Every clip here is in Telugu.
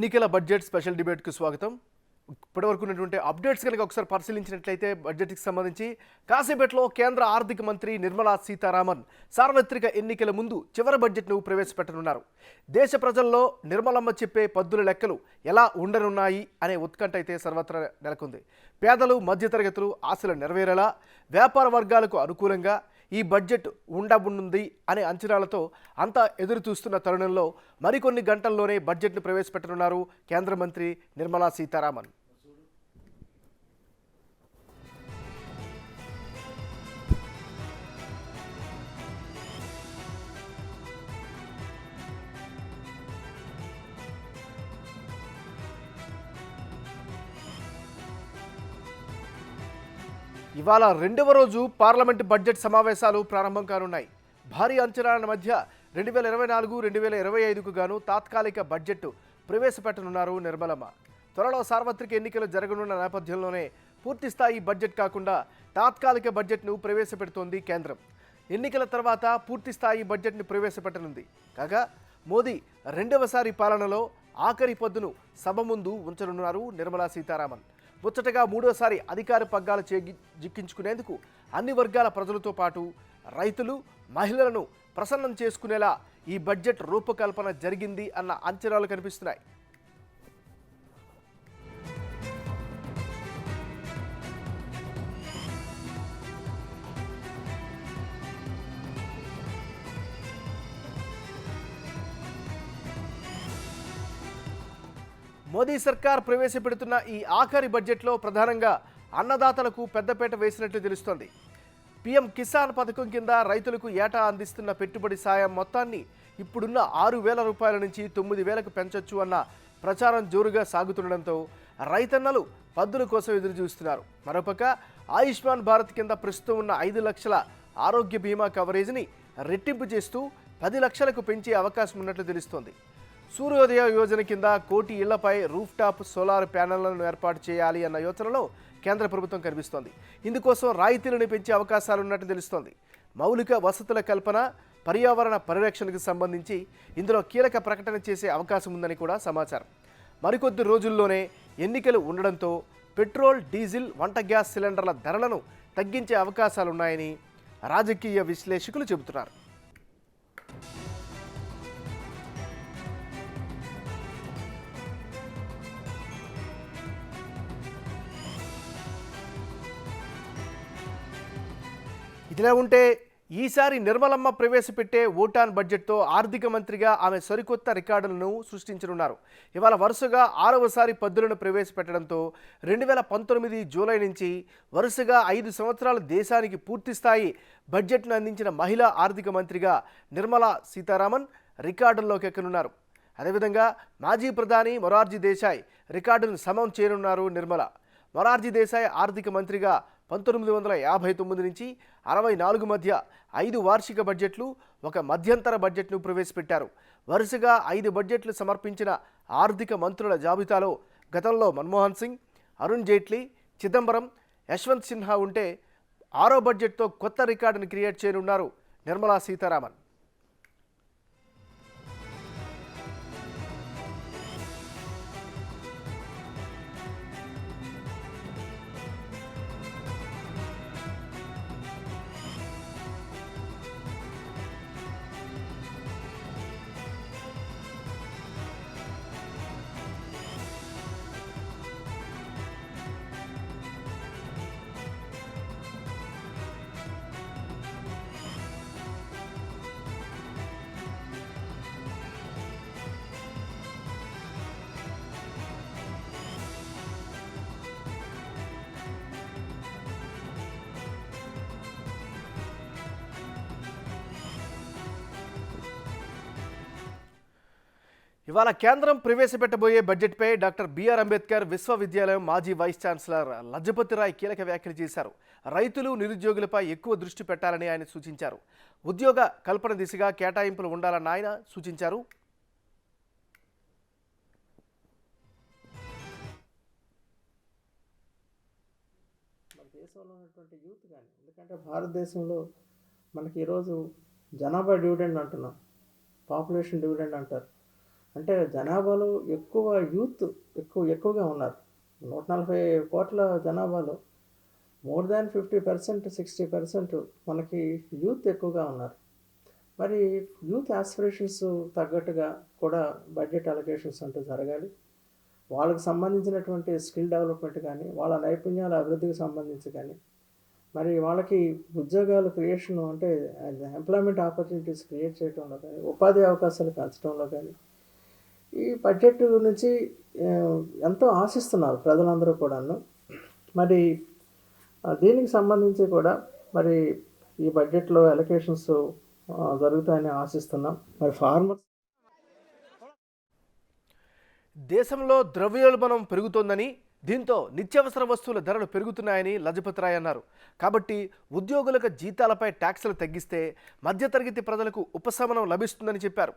ఎన్నికల బడ్జెట్ స్పెషల్ డిబేట్కు స్వాగతం. ఇప్పటివరకు ఉన్నటువంటి అప్డేట్స్ కనుక ఒకసారి పరిశీలించినట్లయితే బడ్జెట్కి సంబంధించి కాసేపట్లో కేంద్ర ఆర్థిక మంత్రి నిర్మలా సీతారామన్ సార్వత్రిక ఎన్నికల ముందు చివరి బడ్జెట్ను ప్రవేశపెట్టనున్నారు. దేశ ప్రజల్లో నిర్మలమ్మ చెప్పే పద్దుల లెక్కలు ఎలా ఉండనున్నాయి అనే ఉత్కంఠ అయితే సర్వత్రా నెలకొంది. పేదలు, మధ్యతరగతులు ఆశలు నెరవేరేలా, వ్యాపార వర్గాలకు అనుకూలంగా ఈ బడ్జెట్ ఉండబునుంది అనే అంచనాలతో అంతా ఎదురు చూస్తున్న తరుణంలో మరికొన్ని గంటల్లోనే బడ్జెట్ను ప్రవేశపెట్టనున్నారు కేంద్ర మంత్రి నిర్మలా సీతారామన్. ఇవాళ రెండవ రోజు పార్లమెంటు బడ్జెట్ సమావేశాలు ప్రారంభం కానున్నాయి. భారీ అంచనాల మధ్య 2024-2025కు గాను తాత్కాలిక బడ్జెట్ ప్రవేశపెట్టనున్నారు నిర్మలమ్మ. త్వరలో సార్వత్రిక ఎన్నికలు జరగనున్న నేపథ్యంలోనే పూర్తిస్థాయి బడ్జెట్ కాకుండా తాత్కాలిక బడ్జెట్ను ప్రవేశపెడుతోంది కేంద్రం. ఎన్నికల తర్వాత పూర్తిస్థాయి బడ్జెట్ను ప్రవేశపెట్టనుంది. కాగా మోదీ రెండవసారి పాలనలో ఆఖరి పద్దును సభ ముందు ఉంచనున్నారు నిర్మలా సీతారామన్. ముచ్చటగా మూడోసారి అధికార పగ్గాలు జిక్కించుకునేందుకు అన్ని వర్గాల ప్రజలతో పాటు రైతులు, మహిళలను ప్రసన్నం చేసుకునేలా ఈ బడ్జెట్ రూపకల్పన జరిగింది అన్న అంచనాలు కనిపిస్తున్నాయి. మోదీ సర్కార్ ప్రవేశపెడుతున్న ఈ ఆఖరి బడ్జెట్లో ప్రధానంగా అన్నదాతలకు పెద్దపీట వేసినట్లు తెలుస్తోంది. పీఎం కిసాన్ పథకం కింద రైతులకు ఏటా అందిస్తున్న పెట్టుబడి సాయం మొత్తాన్ని ఇప్పుడున్న 6,000 రూపాయల నుంచి 9,000కు పెంచొచ్చు అన్న ప్రచారం జోరుగా సాగుతుండడంతో రైతన్నలు పద్దుల కోసం ఎదురు చూస్తున్నారు. మరోపక్క ఆయుష్మాన్ భారత్ కింద ప్రస్తుతం ఉన్న 5 లక్షల ఆరోగ్య బీమా కవరేజ్ని రెట్టింపు చేస్తూ 10 లక్షలకు పెంచే అవకాశం ఉన్నట్లు తెలుస్తోంది. సూర్యోదయ యోజన కింద 1 కోటి ఇళ్లపై రూఫ్ టాప్ సోలార్ ప్యానెళ్లను ఏర్పాటు చేయాలి అన్న యోచనలో కేంద్ర ప్రభుత్వం కనిపిస్తోంది. ఇందుకోసం రాయితీలను పెంచే అవకాశాలున్నట్టు తెలుస్తోంది. మౌలిక వసతుల కల్పన, పర్యావరణ పరిరక్షణకు సంబంధించి ఇందులో కీలక ప్రకటన చేసే అవకాశం ఉందని కూడా సమాచారం. మరికొద్ది రోజుల్లోనే ఎన్నికలు ఉండడంతో పెట్రోల్, డీజిల్, వంట గ్యాస్ సిలిండర్ల ధరలను తగ్గించే అవకాశాలున్నాయని రాజకీయ విశ్లేషకులు చెబుతున్నారు. ఇదిలా ఉంటే ఈసారి నిర్మలమ్మ ప్రవేశపెట్టే ఓటాన్ బడ్జెట్తో ఆర్థిక మంత్రిగా ఆమె సరికొత్త రికార్డులను సృష్టించనున్నారు. ఇవాళ వరుసగా 6వసారి పద్దులను ప్రవేశపెట్టడంతో 2019 జూలై నుంచి వరుసగా 5 సంవత్సరాలు దేశానికి పూర్తిస్థాయి బడ్జెట్ను అందించిన మహిళా ఆర్థిక మంత్రిగా నిర్మలా సీతారామన్ రికార్డుల్లోకి ఎక్కనున్నారు. అదేవిధంగా మాజీ ప్రధాని మొరార్జీ దేశాయ్ రికార్డును సమం చేయనున్నారు నిర్మల. మొరార్జీ దేశాయ్ ఆర్థిక మంత్రిగా 1959 నుంచి 64 మధ్య 5 వార్షిక బడ్జెట్లు, ఒక మధ్యంతర బడ్జెట్ను ప్రవేశపెట్టారు. వరుసగా 5 బడ్జెట్లు సమర్పించిన ఆర్థిక మంత్రుల జాబితాలో గతంలో మన్మోహన్ సింగ్, అరుణ్ జైట్లీ, చిదంబరం, యశ్వంత్ సిన్హా ఉంటే 6వ బడ్జెట్తో కొత్త రికార్డును క్రియేట్ చేయనున్నారు నిర్మలా సీతారామన్. ఇవాళ కేంద్రం ప్రవేశపెట్టబోయే బడ్జెట్పై డాక్టర్ బిఆర్ అంబేద్కర్ విశ్వవిద్యాలయం మాజీ వైస్ ఛాన్సలర్ లజపతి రాయ్ కీలక వ్యాఖ్యలు చేశారు. రైతులు, నిరుద్యోగులపై ఎక్కువ దృష్టి పెట్టాలని ఆయన సూచించారు. ఉద్యోగ కల్పన దిశగా కేటాయింపులు ఉండాలని ఆయన సూచించారు. దేశంలో ఉన్నటువంటి యూత్ కానీ, ఎందుకంటే భారతదేశంలో మనకి ఈరోజు జనాభా డివిడెండ్ అంటున్నాం, పాపులేషన్ డివిడెండ్ అంటారు. అంటే జనాభాలో ఎక్కువ యూత్ ఎక్కువగా ఉన్నారు. 140 కోట్ల జనాభాలో మోర్ దాన్ 50%, 60% మనకి యూత్ ఎక్కువగా ఉన్నారు. మరి యూత్ ఆస్పిరేషన్స్ తగ్గట్టుగా కూడా బడ్జెట్ అలొకేషన్స్ అంటూ జరగాలి. వాళ్ళకి సంబంధించినటువంటి స్కిల్ డెవలప్మెంట్ కానీ, వాళ్ళ నైపుణ్యాల అభివృద్ధికి సంబంధించి కానీ, మరి వాళ్ళకి ఉద్యోగాలు క్రియేషన్ అంటే ఎంప్లాయ్మెంట్ ఆపర్చునిటీస్ క్రియేట్ చేయడంలో కానీ, ఉపాధి అవకాశాలు పెంచడంలో కానీ ఈ బడ్జెట్ నుంచి ఎంతో ఆశిస్తున్నారు ప్రజలందరూ కూడాను. మరి దీనికి సంబంధించి కూడా మరి ఈ బడ్జెట్లో అలొకేషన్స్ జరుగుతాయని ఆశిస్తున్నాం. మరి ఫార్మర్స్ దేశంలో ద్రవ్యోల్బణం పెరుగుతోందని, దీంతో నిత్యావసర వస్తువుల ధరలు పెరుగుతున్నాయని లజపతి రాయ్ అన్నారు. కాబట్టి ఉద్యోగులకు జీతాలపై ట్యాక్సులు తగ్గిస్తే మధ్యతరగతి ప్రజలకు ఉపశమనం లభిస్తుందని చెప్పారు.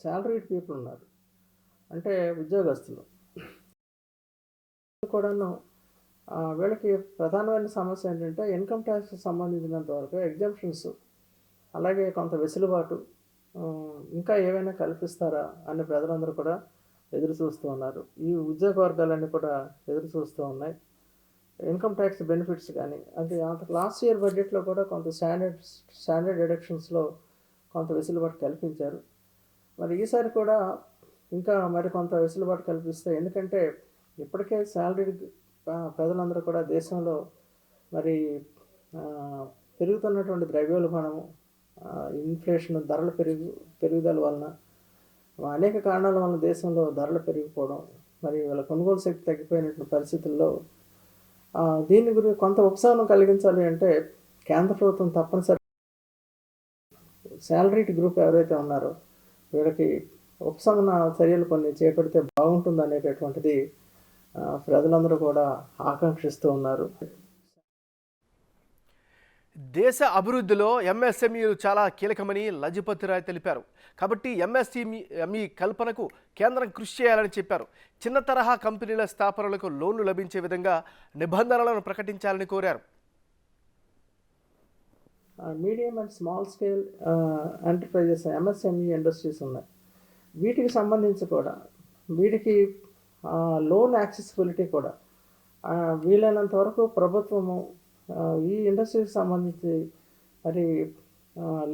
శాలరీడ్ పీపుల్ ఉన్నారు, అంటే ఉద్యోగస్తులు కూడాను. వీళ్ళకి ప్రధానమైన సమస్య ఏంటంటే ఇన్కమ్ ట్యాక్స్కి సంబంధించినంత వరకు ఎగ్జామ్షన్స్, అలాగే కొంత వెసులుబాటు ఇంకా ఏవైనా కల్పిస్తారా అని ప్రజలందరూ కూడా ఎదురు చూస్తూ ఉన్నారు. ఈ ఉద్యోగ వర్గాలన్నీ కూడా ఎదురు చూస్తూ ఉన్నాయి. ఇన్కమ్ ట్యాక్స్ బెనిఫిట్స్ కానీ అంటే అంత లాస్ట్ ఇయర్ బడ్జెట్లో కూడా కొంత స్టాండర్డ్ డిడక్షన్స్లో కొంత వెసులుబాటు కల్పించారు. మరి ఈసారి కూడా ఇంకా మరి కొంత వెసులుబాటు కల్పిస్తే, ఎందుకంటే ఇప్పటికే శాలరీ ప్రజలందరూ కూడా దేశంలో మరి పెరుగుతున్నటువంటి ద్రవ్యోల్బణము, ఇన్ఫ్లేషన్, ధరల పెరుగుదల వలన, అనేక కారణాల వలన దేశంలో ధరలు పెరిగిపోవడం, మరి వాళ్ళ కొనుగోలు శక్తి తగ్గిపోయినటువంటి పరిస్థితుల్లో దీని గురించి కొంత ఉపశమనం కలిగించాలి అంటే కేంద్ర ప్రభుత్వం తప్పనిసరి శాలరీడ్ గ్రూప్ ఎవరైతే ఉన్నారో వీళ్ళకి ఉపశమన చర్యలు కొన్ని చేపడితే బాగుంటుంది అనేటటువంటిది ప్రజలందరూ కూడా ఆకాంక్షిస్తూ ఉన్నారు. దేశ అభివృద్ధిలో ఎంఎస్ఎంఈలు చాలా కీలకమని లజపతి రాయ్ తెలిపారు. కాబట్టి ఎంఎస్ఎంఈ కల్పనకు కేంద్రం కృషి చేయాలని చెప్పారు. చిన్న తరహా కంపెనీల స్థాపనలకు లోన్లు లభించే విధంగా నిబంధనలను ప్రకటించాలని కోరారు. Medium and small scale enterprises, MSME industries ఉన్నాయి. వీటికి సంబంధించి కూడా వీటికి లోన్ యాక్సెసిబిలిటీ కూడా వీలైనంత వరకు ప్రభుత్వము ఈ ఇండస్ట్రీకి సంబంధించి మరి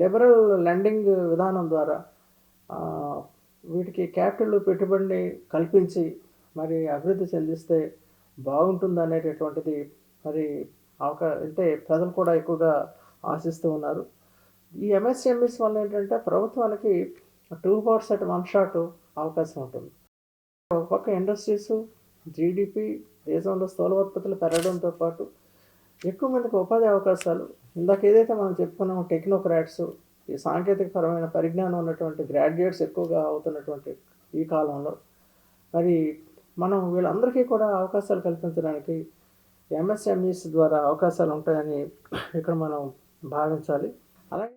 లిబరల్ లెండింగ్ విధానం ద్వారా వీటికి క్యాపిటల్ పెట్టుబడిని కల్పించి మరి అభివృద్ధి చెందిస్తే బాగుంటుంది అనేటటువంటిది మరి అంటే ప్రజలు కూడా ఎక్కువగా ఆశిస్తూ ఉన్నారు. ఈ ఎంఎస్ఎంఈస్ వల్ల ఏంటంటే ప్రభుత్వానికి 2 birds at 1 shot అవకాశం ఉంటుంది. ఒక పక్క ఇండస్ట్రీస్, జీడిపి, దేశంలో స్థూల ఉత్పత్తులు పెరగడంతో పాటు ఎక్కువ మందికి ఉపాధి అవకాశాలు, ఇందాక ఏదైతే మనం చెప్పుకున్నామో టెక్నోక్రాట్స్, ఈ సాంకేతికపరమైన పరిజ్ఞానం ఉన్నటువంటి గ్రాడ్యుయేట్స్ ఎక్కువగా అవుతున్నటువంటి ఈ కాలంలో మరి మనం వీళ్ళందరికీ కూడా అవకాశాలు కల్పించడానికి ఎంఎస్ఎంఈస్ ద్వారా అవకాశాలు ఉంటాయని ఇక్కడ మనం భావించాలి. అలాగే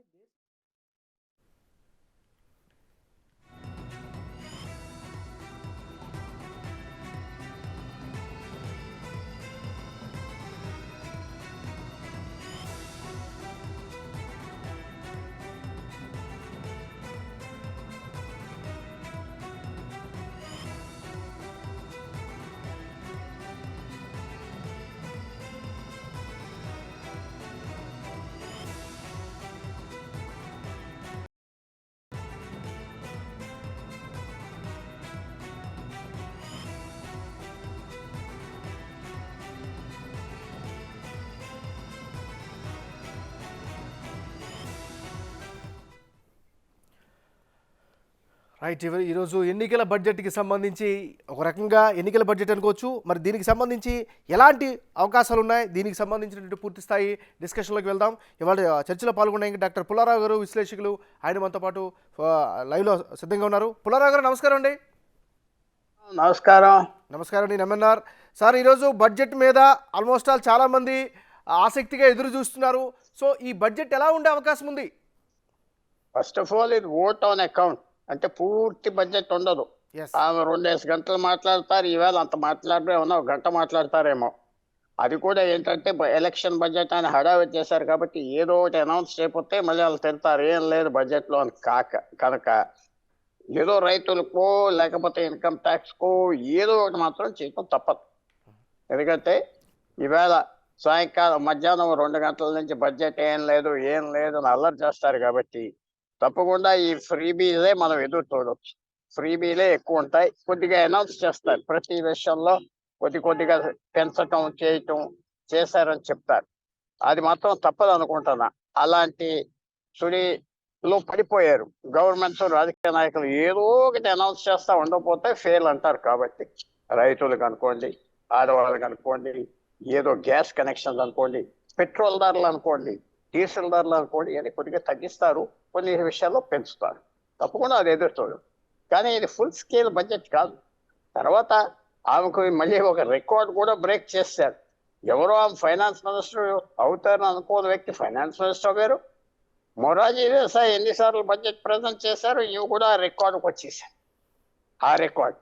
రైట్, ఈరోజు ఎన్నికల బడ్జెట్కి సంబంధించి ఒక రకంగా ఎన్నికల బడ్జెట్ అనుకోవచ్చు. మరి దీనికి సంబంధించి ఎలాంటి అవకాశాలు ఉన్నాయి, దీనికి సంబంధించినటువంటి పూర్తి స్థాయి డిస్కషన్లోకి వెళ్దాం. ఇవాళ చర్చలో పాల్గొనే డాక్టర్ పుల్లారావు గారు, విశ్లేషకులు, ఆయన మనతో పాటు లైవ్లో సిద్ధంగా ఉన్నారు. పుల్లారావు గారు నమస్కారం అండి. నమస్కారం అండి. ఎంఎన్ఆర్ సార్, ఈరోజు బడ్జెట్ మీద ఆల్మోస్ట్ ఆల్ చాలామంది ఆసక్తిగా ఎదురు చూస్తున్నారు. సో ఈ బడ్జెట్ ఎలా ఉండే అవకాశం ఉంది? ఫస్ట్ ఆఫ్ ఆల్ ఇది ఓట్ ఆన్ అకౌంట్, అంటే పూర్తి బడ్జెట్ ఉండదు. ఆమె 2 గంటలు మాట్లాడతారు, ఈవేళ అంత మాట్లాడరే ఉన్నా 1 గంట మాట్లాడతారేమో. అది కూడా ఏంటంటే ఎలక్షన్ బడ్జెట్ అని హడావిడి చేశారు కాబట్టి ఏదో ఒకటి అనౌన్స్ చేయకపోతే మళ్ళీ వాళ్ళు తిడతారు ఏం లేదు బడ్జెట్లో అని కనుక ఏదో రైతులకో లేకపోతే ఇన్కమ్ ట్యాక్స్కో ఏదో ఒకటి మాత్రం చేయటం తప్పదు. ఎందుకంటే ఈవేళ సాయంకాలం మధ్యాహ్నం 2 గంటల నుంచి బడ్జెట్ ఏం లేదు అని అల్లరి చేస్తారు కాబట్టి తప్పకుండా ఈ ఫ్రీబీలే మనం ఎదురు చూడవచ్చు. ఫ్రీబీలే ఎక్కువ ఉంటాయి. కొద్దిగా అనౌన్స్ చేస్తారు ప్రతి విషయంలో కొద్దిగా పెంచటం చేయటం చేశారని చెప్తారు. అది మాత్రం తప్పదు అనుకుంటున్నా. అలాంటి సుడిలో పడిపోయారు గవర్నమెంట్ రాజకీయ నాయకులు. ఏదో ఒకటి అనౌన్స్ చేస్తా ఉండకపోతే ఫెయిల్ అంటారు. కాబట్టి రైతులకు అనుకోండి, ఆడవాళ్ళకి అనుకోండి, ఏదో గ్యాస్ కనెక్షన్లు అనుకోండి, పెట్రోల్ ధరలు అనుకోండి, డీజిల్ ధరలు అనుకోండి, అని కొద్దిగా తగ్గిస్తారు, కొన్ని విషయాల్లో పెంచుతారు. తప్పకుండా అది ఎదుర్చోడు. కానీ ఇది ఫుల్ స్కేల్ బడ్జెట్ కాదు. తర్వాత ఆమెకు మళ్ళీ ఒక రికార్డ్ కూడా బ్రేక్ చేశారు. ఎవరో ఆమె ఫైనాన్స్ మినిస్టర్ అవుతారని అనుకోని వ్యక్తి ఫైనాన్స్ మినిస్టర్ గారు. మొరాజీ దేశాయ్ ఎన్నిసార్లు బడ్జెట్ ప్రజెంట్ చేశారు, ఇవి కూడా రికార్డుకు వచ్చేసారు. ఆ రికార్డ్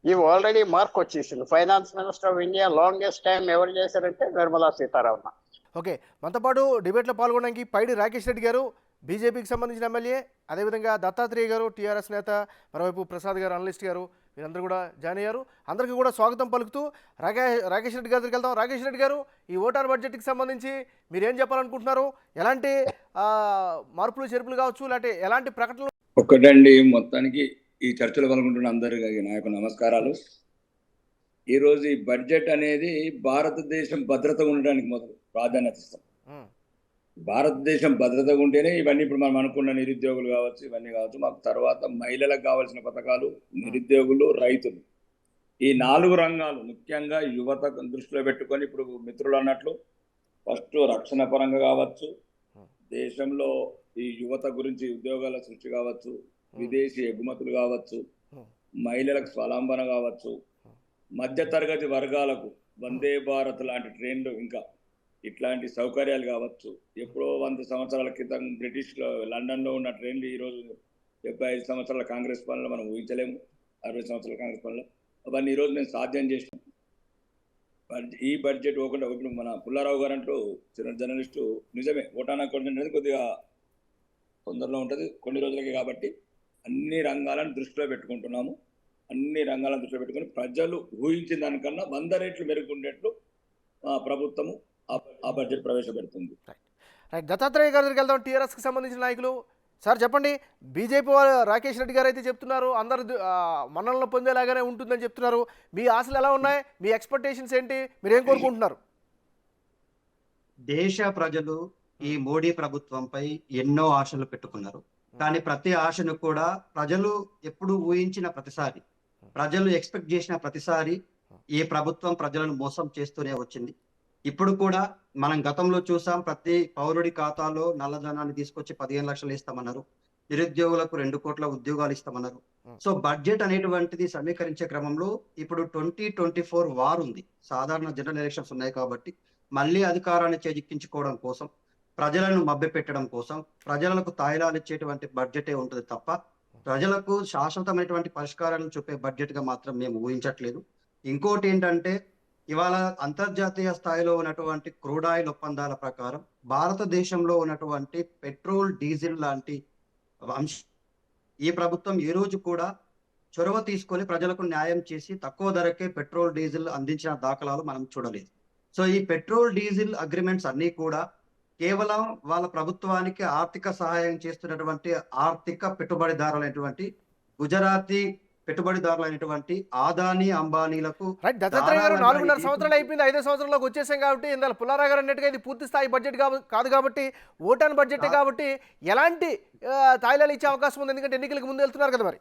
ఇవి ఆల్రెడీ మార్క్ వచ్చేసింది. Finance minister of India longest time ఎవరు చేశారంటే నిర్మలా సీతారామన్. ఓకే, మనతో పాటు డిబేట్లో పాల్గొనడానికి పైడి రాకేష్ రెడ్డి గారు, బీజేపీకి సంబంధించిన ఎమ్మెల్యే, అదేవిధంగా దత్తాత్రేయ గారు, టీఆర్ఎస్ నేత, మరోవైపు ప్రసాద్ గారు అనలిస్ట్ గారు, వీరందరూ కూడా జాయిన్ అయ్యారు. అందరికీ కూడా స్వాగతం పలుకుతూ రాకేష్ రెడ్డి గారి దగ్గరికి వెళ్తాం. రాకేష్ రెడ్డి గారు, ఈ ఓటార్ బడ్జెట్కి సంబంధించి మీరు ఏం చెప్పాలనుకుంటున్నారు? ఎలాంటి మార్పులు చేర్పులు కావచ్చు, లేకపోతే ఎలాంటి ప్రకటనలు? ఒకటండి, మొత్తానికి ఈ చర్చలో పాల్గొంటున్న అందరికీ నా యొక్క నమస్కారాలు. ఈరోజు ఈ బడ్జెట్ అనేది భారతదేశం భద్రతగా ఉండడానికి మొదలు ప్రాధాన్యత ఇస్తాం. భారతదేశం భద్రతగా ఉంటేనే ఇవన్నీ ఇప్పుడు మనం అనుకున్న నిరుద్యోగులు కావచ్చు, ఇవన్నీ కావచ్చు. మాకు తర్వాత మహిళలకు కావాల్సిన పథకాలు, నిరుద్యోగులు, రైతులు, ఈ 4 రంగాలు ముఖ్యంగా యువత దృష్టిలో పెట్టుకొని ఇప్పుడు మిత్రులు అన్నట్లు ఫస్ట్ రక్షణ పరంగా కావచ్చు, దేశంలో ఈ యువత గురించి ఉద్యోగాల సృష్టి కావచ్చు, విదేశీ ఎగుమతులు కావచ్చు, మహిళలకు స్వలంబన కావచ్చు, మధ్యతరగతి వర్గాలకు వందే భారత్ లాంటి ట్రైన్లు, ఇంకా ఇట్లాంటి సౌకర్యాలు కావచ్చు. ఎప్పుడో 100 సంవత్సరాల క్రితం బ్రిటిష్లో లండన్లో ఉన్న ట్రైన్లు ఈరోజు 75 సంవత్సరాల కాంగ్రెస్ పాలనలో మనం ఊహించలేము. 60 సంవత్సరాల కాంగ్రెస్ పాలనలో అవన్నీ ఈరోజు మేము సాధ్యం చేసినాం. ఈ బడ్జెట్ ఒకటి ఇప్పుడు మన పుల్లారావు గారు అంటూ చిన్న జర్నలిస్టు, నిజమే ఓటానా అకౌంట్ అనేది కొద్దిగా తొందరలో ఉంటుంది, కొన్ని రోజులకి. కాబట్టి అన్ని రంగాలను దృష్టిలో పెట్టుకుంటున్నాము. అన్ని రంగాలను దృష్టిలో పెట్టుకుని ప్రజలు ఊహించిన దానికన్నా 100 రెట్లు మెరుగుండేట్లు ప్రభుత్వము ఆ బడ్జెట్ ప్రవేశపెడుతుంది. రైట్, దత్తాత్రేయ గారి దగ్గరికి వెళ్దాం. టీఆర్ఎస్కి సంబంధించిన నాయకులు సార్ చెప్పండి. బీజేపీ వాళ్ళు రాకేష్ రెడ్డి గారు అయితే చెప్తున్నారు అందరు మన్నలను పొందేలాగానే ఉంటుందని చెప్తున్నారు. మీ ఆశలు ఎలా ఉన్నాయి? మీ ఎక్స్పెక్టేషన్స్ ఏంటి? మీరు ఏం కోరుకుంటున్నారు? దేశ ప్రజలు ఈ మోడీ ప్రభుత్వంపై ఎన్నో ఆశలు పెట్టుకున్నారు. కానీ ప్రతి ఆశను కూడా ప్రజలు ఎప్పుడు ఊహించిన ప్రతిసారి, ప్రజలు ఎక్స్పెక్ట్ చేసిన ప్రతిసారి ఈ ప్రభుత్వం ప్రజలను మోసం చేస్తూనే వచ్చింది. ఇప్పుడు కూడా మనం గతంలో చూసాం, ప్రతి పౌరుడి ఖాతాలో నల్లధనాన్ని తీసుకొచ్చి 15 లక్షలు ఇస్తామన్నారు, నిరుద్యోగులకు 2 కోట్ల ఉద్యోగాలు ఇస్తామన్నారు. సో బడ్జెట్ అనేటువంటిది సమీకరించే క్రమంలో ఇప్పుడు 2024 వార్ ఉంది. సాధారణ జనరల్ ఎలక్షన్స్ ఉన్నాయి కాబట్టి మళ్ళీ అధికారాన్ని చేజిక్కించుకోవడం కోసం, ప్రజలను మభ్యపెట్టడం కోసం, ప్రజలకు తాయిలాలు ఇచ్చేటువంటి బడ్జెటే ఉంటుంది తప్ప ప్రజలకు శాశ్వతమైనటువంటి పరిష్కారాలను చూపే బడ్జెట్ గా మాత్రం మేము ఊహించట్లేదు. ఇంకోటి ఏంటంటే, ఇవాళ అంతర్జాతీయ స్థాయిలో ఉన్నటువంటి క్రూడ్ ఆయిల్ ఒప్పందాల ప్రకారం భారతదేశంలో ఉన్నటువంటి పెట్రోల్, డీజిల్ లాంటి అంశం ఈ ప్రభుత్వం ఈ రోజు కూడా చొరవ తీసుకొని ప్రజలకు న్యాయం చేసి తక్కువ ధరకే పెట్రోల్, డీజిల్ అందించిన దాఖలాలు మనం చూడలేదు. సో ఈ పెట్రోల్, డీజిల్ అగ్రిమెంట్స్ అన్ని కూడా కేవలం వాళ్ళ ప్రభుత్వానికి ఆర్థిక సహాయం చేస్తున్నటువంటి ఆర్థిక పెట్టుబడిదారులైనటువంటి గుజరాతీ పెట్టుబడిదారులైనటువంటి ఆదాని, అంబానీలకు. దత్తాత్రేయ గారు, 4.5 సంవత్సరాలు అయిపోయింది, 5వ సంవత్సరంలోకి వచ్చేసాం కాబట్టి ఇందులో పుల్లారావు గారు అన్నట్టుగా ఇది పూర్తి స్థాయి బడ్జెట్ కాదు కాబట్టి, ఓటాన్ బడ్జెట్ కాబట్టి ఎలాంటి తాయిలాలు ఇచ్చే అవకాశం ఉంది? ఎందుకంటే ఎన్నికలకు ముందు వెళ్తున్నారు కదా. మరి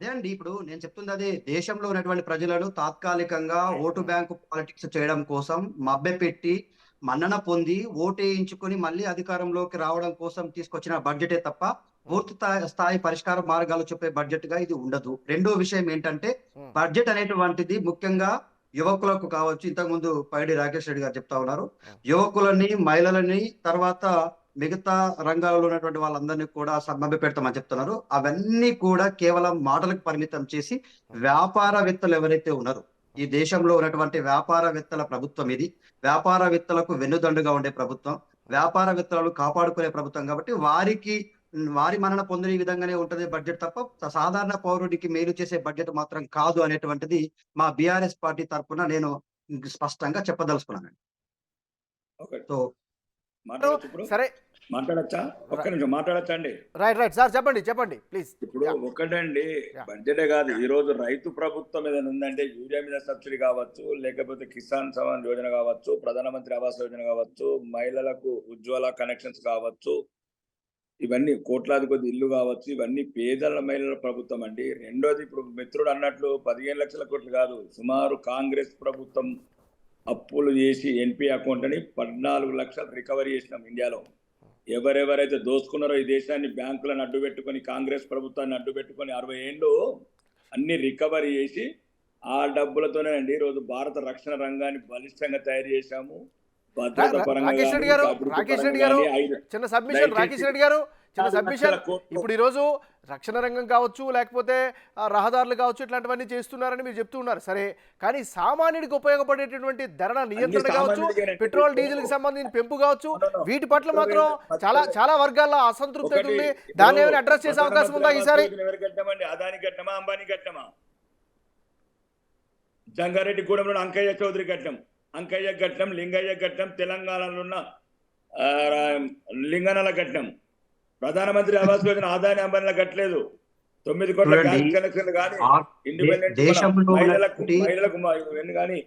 అండి, ఇప్పుడు నేను చెప్తుంది అదే. దేశంలో ఉన్నటువంటి ప్రజలను తాత్కాలికంగా ఓటు బ్యాంకు పాలిటిక్స్ చేయడం కోసం మభ్యపెట్టి మన్నన పొంది ఓటేయించుకొని మళ్ళీ అధికారంలోకి రావడం కోసం తీసుకొచ్చిన బడ్జెటే తప్ప పూర్తి స్థాయి పరిష్కార మార్గాలు చెప్పే బడ్జెట్ గా ఇది ఉండదు. రెండో విషయం ఏంటంటే, బడ్జెట్ అనేటువంటిది ముఖ్యంగా యువకులకు కావచ్చు, ఇంతకుముందు పైడి రాకేష్ రెడ్డి గారు చెప్తా ఉన్నారు, యువకులని, మహిళలని, తర్వాత మిగతా రంగాల్లో ఉన్నటువంటి వాళ్ళందరినీ కూడా మభ్య పెడతామని చెప్తున్నారు. అవన్నీ కూడా కేవలం మాటలకు పరిమితం చేసి వ్యాపారవేత్తలు ఎవరైతే ఉన్నారో ఈ దేశంలో ఉన్నటువంటి వ్యాపారవేత్తల ప్రభుత్వం ఇది. వ్యాపారవేత్తలకు వెన్నుదండుగా ఉండే ప్రభుత్వం, వ్యాపారవేత్తలను కాపాడుకునే ప్రభుత్వం కాబట్టి వారి మన్నన పొందిన విధంగానే ఉంటది బడ్జెట్ తప్ప సాధారణ పౌరుడికి మేలు చేసే బడ్జెట్ మాత్రం కాదు అనేటువంటిది మా బీఆర్ఎస్ పార్టీ తరఫున నేను స్పష్టంగా చెప్పదలుచుకున్నానండి. ఒకటి సో మాట్లాడచ్చు ఇప్పుడు? సరే, మాట్లాడచ్చా? ఒక్క నిమిషం మాట్లాడచ్చా అండి? రైట్ సార్, చెప్పండి ప్లీజ్. ఇప్పుడు ఒకటండి, బడ్జెటే కాదు, ఈ రోజు రైతు ప్రభుత్వం ఏదైనా ఉందంటే యూరియా మీద సబ్సిడీ కావచ్చు, లేకపోతే కిసాన్ సమాన్ యోజన కావచ్చు, ప్రధానమంత్రి ఆవాస్ యోజన కావచ్చు, మహిళలకు ఉజ్వల కనెక్షన్స్ కావచ్చు, ఇవన్నీ కోట్లాది కొద్ది ఇల్లు కావచ్చు, ఇవన్నీ పేదల మహిళల ప్రభుత్వం అండి. రెండోది, ఇప్పుడు మిత్రుడు అన్నట్లు 15 లక్షల కోట్లు కాదు, సుమారు కాంగ్రెస్ ప్రభుత్వం అప్పులు చేసి ఎన్పి అకౌంట్ అని 14 లక్షలు రికవరీ చేసినాం ఇండియాలో. ఎవరెవరైతే దోసుకున్నారో ఈ దేశాన్ని, బ్యాంకులను అడ్డు పెట్టుకొని, కాంగ్రెస్ ప్రభుత్వాన్ని అడ్డు పెట్టుకొని 60 ఏళ్ళు అన్ని రికవరీ చేసి ఆ డబ్బులతోనే అండి ఈరోజు భారత రక్షణ రంగాన్ని బలిష్టంగా తయారు చేశాము. భద్రత పరంగా రాకేష్ రెడ్డి గారు చిన్న సబ్మిషన్, చిన్న సబ్మిషన్. ఇప్పుడు ఈరోజు రక్షణ రంగం కావచ్చు, లేకపోతే రహదారులు కావచ్చు, ఇట్లాంటివన్నీ చేస్తున్నారని మీరు చెప్తూ ఉన్నారు. సరే, కానీ సామాన్యుడికి ఉపయోగపడేటటువంటి ధరల నియంత్రణ కావచ్చు, పెట్రోల్ డీజిల్ కి సంబంధించిన పెంపు కావచ్చు, వీటి పట్ల మాత్రం చాలా వర్గాల్లో అసంతృప్తి ఉంది. దాన్ని ఏమైనా అడ్రస్ చేసే అవకాశం ఉందా ఈసారి? అదాని కట్టమా, అంబానీ కట్టమా, జంగారెడ్డి గూడెంలో అంకయ్య చౌదరి కట్టం, అంకయ్య ఘట్టం, లింగయ్య ఘట్టం, తెలంగాణలో ఉన్న లింగనల ఘట్టం, ప్రధానమంత్రి ఆవాస్ యోజన ఆదాని అంబానీల కట్టలేదు. 9 కోట్ల గ్యాస్ కనెక్షన్లు కానీ, ఇండిపెండెంట్ మహిళలకు కానీ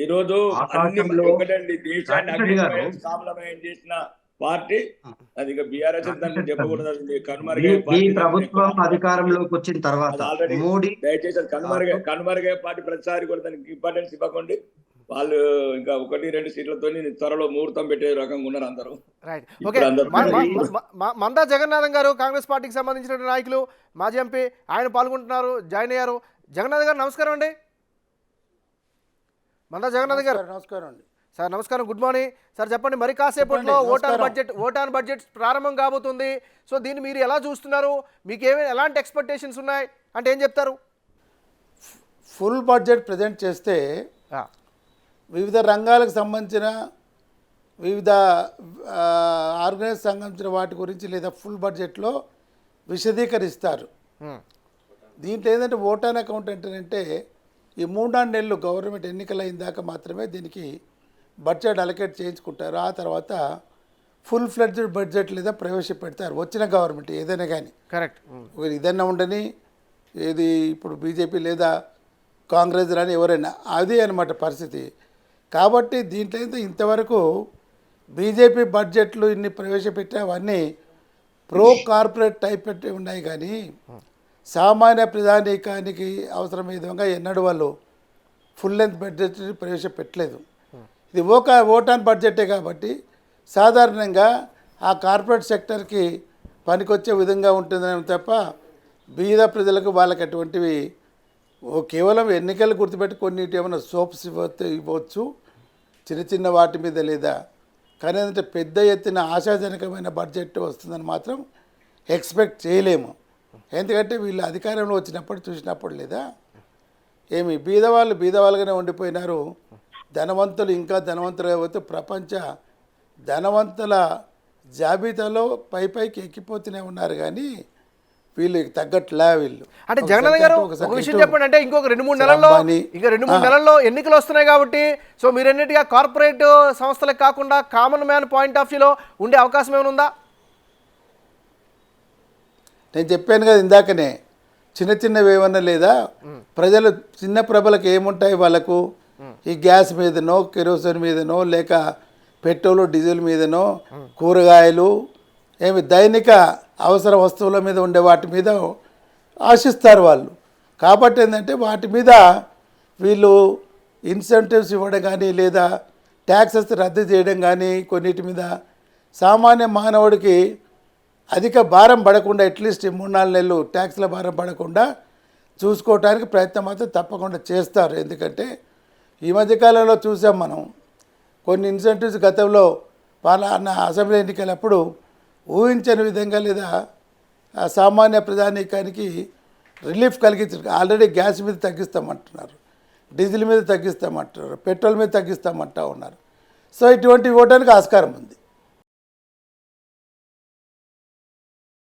ఈ రోజు అన్ని ఒకటండి. దేశాన్ని సామలమయం చేసిన పార్టీ అది బీఆర్ఎస్. దాన్ని చెప్పకూడదు. ప్రభుత్వం అధికారంలోకి వచ్చిన తర్వాత మోడీ దయచేసి కనుమరుగే పార్టీ ప్రతిసారి కూడా దానికి ఇంపార్టెన్స్ ఇవ్వకండి. వాళ్ళు ఇంకా 1-2 సీట్లతో త్వరలో ముహూర్తం పెట్టే రకంగా ఉన్నారు అందరూ. మందా జగన్నాథం గారు కాంగ్రెస్ పార్టీకి సంబంధించిన నాయకులు, మాజీ ఎంపీ, ఆయన పాల్గొంటున్నారు, జాయిన్ అయ్యారు. జగన్నాథ్ గారు నమస్కారం అండి. మందా జగన్నాథ్ గారు నమస్కారం అండి. సార్ నమస్కారం, గుడ్ మార్నింగ్ సార్. చెప్పండి, మరి కాసేపట్లో ఓటాన్ బడ్జెట్ ప్రారంభం కాబోతుంది. సో దీన్ని మీరు ఎలా చూస్తున్నారు? మీకు ఎలాంటి ఎక్స్పెక్టేషన్స్ ఉన్నాయి అంటే ఏం చెప్తారు? ఫుల్ బడ్జెట్ ప్రజెంట్ చేస్తే వివిధ రంగాలకు సంబంధించిన వివిధ ఆర్గనైజ్ సంబంధించిన వాటి గురించి లేదా ఫుల్ బడ్జెట్లో విశదీకరిస్తారు. దీంట్లో ఏంటంటే ఓటాన్ అకౌంట్ అంటే ఈ 3 నెలలు గవర్నమెంట్ ఎన్నికలు అయిన దాకా మాత్రమే దీనికి బడ్జెట్ అలొకేట్ చేయించుకుంటారు. ఆ తర్వాత ఫుల్ ఫ్లెడ్జ్డ్ బడ్జెట్ లేదా ప్రవేశపెడతారు వచ్చిన గవర్నమెంట్ ఏదైనా కానీ. కరెక్ట్. ఏదైనా ఉండని, ఏది ఇప్పుడు బీజేపీ లేదా కాంగ్రెస్ రాని ఎవరైనా, అది అనమాట పరిస్థితి. కాబట్టి దీంట్లో అయితే ఇంతవరకు బీజేపీ బడ్జెట్లు ఇన్ని ప్రవేశపెట్టే అవన్నీ ప్రో కార్పొరేట్ టైప్ పెట్టి ఉన్నాయి, కానీ సామాన్య ప్రజానీకానికి అవసరమైన విధంగా ఎన్నడూ వాళ్ళు ఫుల్ లెంత్ బడ్జెట్ ప్రవేశపెట్టలేదు. ఇది ఓటాన్ బడ్జెటే కాబట్టి సాధారణంగా ఆ కార్పొరేట్ సెక్టర్కి పనికొచ్చే విధంగా ఉంటుందని తప్ప బీద ప్రజలకు వాళ్ళకి అటువంటివి కేవలం ఎన్నికలు గుర్తుపెట్టి కొన్నిటి ఏమైనా సోప్స్ ఇవ్వచ్చు చిన్న వాటి మీద, లేదా కానీ ఏంటంటే పెద్ద ఎత్తున ఆశాజనకమైన బడ్జెట్ వస్తుందని మాత్రం ఎక్స్పెక్ట్ చేయలేము. ఎందుకంటే వీళ్ళు అధికారంలో వచ్చినప్పుడు చూసినప్పుడు లేదా ఏమి బీదవాళ్ళుగానే ఉండిపోయినారు. ధనవంతులు ఇంకా ధనవంతులు అయిపోతే ప్రపంచ ధనవంతుల జాబితాలో పైకి ఎక్కిపోతూనే ఉన్నారు, కానీ వీళ్ళకి తగ్గట్లే. వీళ్ళు అంటే జగన్నాథ్ గారు ఒక విషయం చెప్పండి, అంటే ఇంకొక 2-3 నెలల్లో ఎన్నికలు వస్తున్నాయి కాబట్టి సో మీరు అన్నిటిగా కార్పొరేట్ సంస్థలకు కాకుండా కామన్ మ్యాన్ పాయింట్ ఆఫ్ వ్యూలో ఉండే అవకాశం ఏమైనా ఉందా? నేను చెప్పాను కదా ఇందాకనే, చిన్నవి ఏమన్నా లేదా, ప్రజలు చిన్న ప్రభలకు ఏముంటాయి వాళ్ళకు, ఈ గ్యాస్ మీదనో కెరోసిన్ మీదనో లేక పెట్రోలు డీజిల్ మీదనో కూరగాయలు ఏమి దైనిక అవసర వస్తువుల మీద ఉండే వాటి మీద ఆశిస్తారు వాళ్ళు. కాబట్టి ఏంటంటే వాటి మీద వీళ్ళు ఇన్సెంటివ్స్ ఇవ్వడం కానీ లేదా ట్యాక్సెస్ రద్దు చేయడం కానీ, కొన్నిటి మీద సామాన్య మానవుడికి అధిక భారం పడకుండా అట్లీస్ట్ 3-4 నెలలు ట్యాక్స్ల భారం పడకుండా చూసుకోవడానికి ప్రయత్నం అయితే తప్పకుండా చేస్తారు. ఎందుకంటే ఈ మధ్యకాలంలో చూసాం మనం కొన్ని ఇన్సెంటివ్స్ గతంలో అసెంబ్లీ ఎన్నికలప్పుడు ఊహించని విధంగా లేదా సామాన్య ప్రజానీకానికి రిలీఫ్ కలిగించారు. ఆల్రెడీ గ్యాస్ మీద తగ్గిస్తామంటున్నారు, డీజిల్ మీద తగ్గిస్తామంటారు, పెట్రోల్ మీద తగ్గిస్తామంటా ఉన్నారు. సో ఇటువంటి ఇవ్వడానికి ఆస్కారం ఉంది.